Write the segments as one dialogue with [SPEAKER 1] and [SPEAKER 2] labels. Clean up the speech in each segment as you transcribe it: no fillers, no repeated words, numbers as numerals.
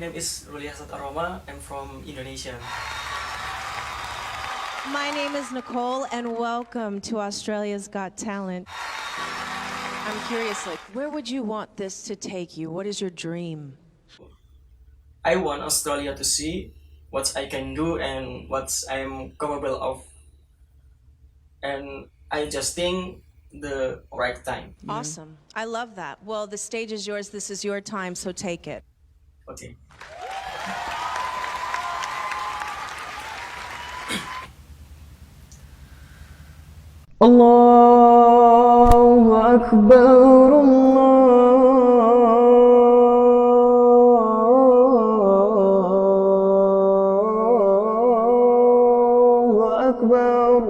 [SPEAKER 1] name is Ruliasat Aroma. I'm from Indonesia.
[SPEAKER 2] My name is Nicole, and welcome to Australia's Got Talent. I'm curious, like, where would you want this to take you? What is your dream?
[SPEAKER 1] I want Australia to see what I can do and what I'm capable of. And I just think the right time.
[SPEAKER 2] Awesome. I love that. Well, the stage is yours. This is your time, so take it.
[SPEAKER 1] Okay.
[SPEAKER 3] Allahu Akbar, Allahu Akbar,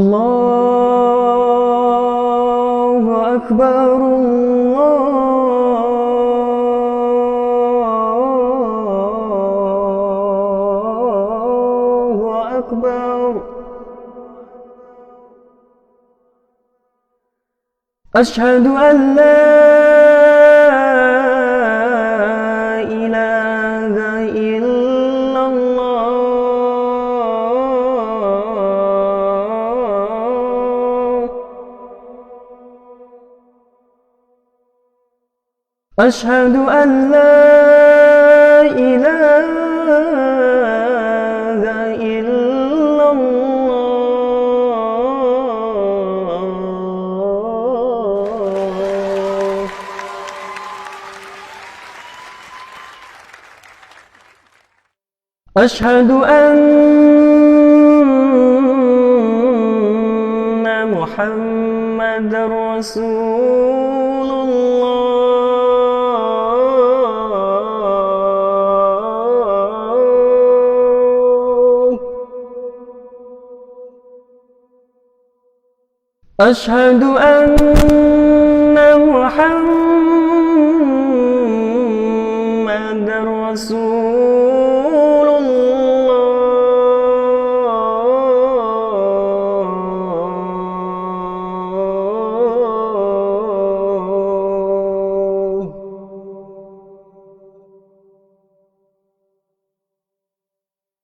[SPEAKER 3] Allahu Akbar, Allahu Akbar. أشهد أن لا إله إلا الله أشهد أن لا إله إلا الله أشهد أن محمدًا رسول الله أشهد أن محمدًا رسول الله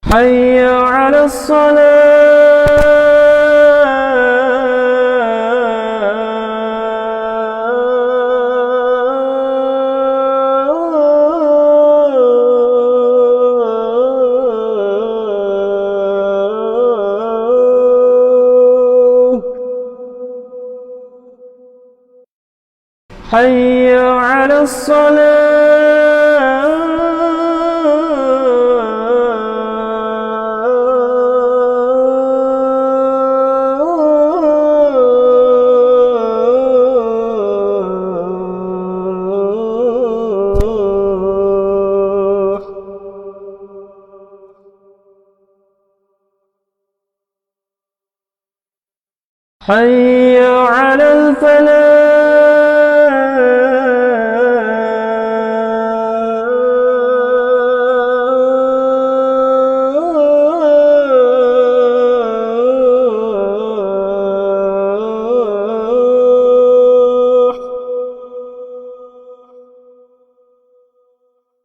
[SPEAKER 3] حي على الصلاة حي على الصلاة حي على الفلاح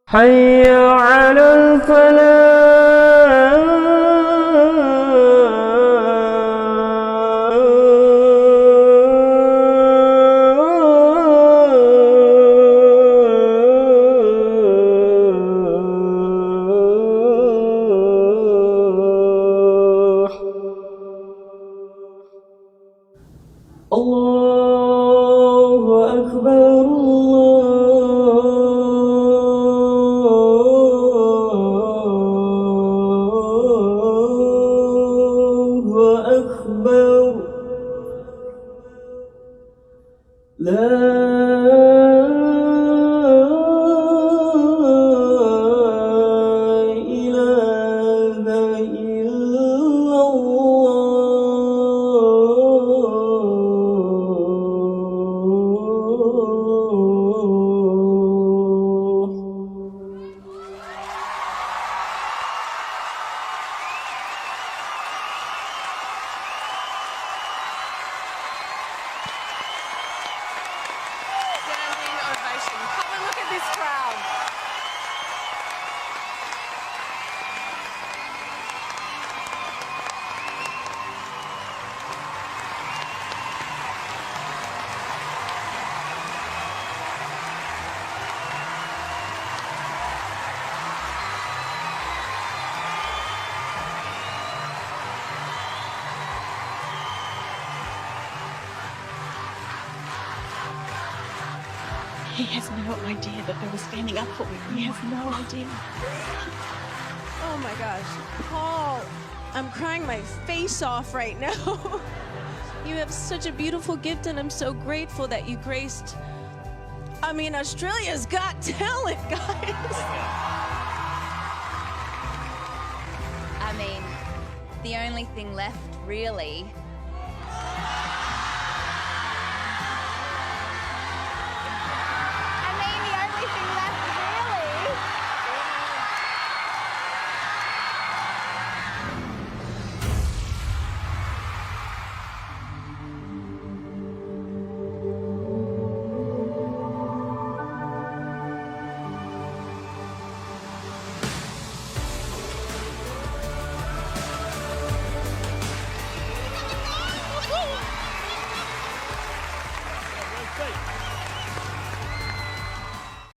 [SPEAKER 3] حي على الفلاح الله أكبر
[SPEAKER 4] He has no idea that they were standing up for me. He has no idea.
[SPEAKER 2] Oh my gosh. Paul, I'm crying my face off right now. You have such a beautiful gift, and I'm so grateful that you graced. I mean, Australia's Got Talent, guys.
[SPEAKER 5] I mean, the only thing left, really,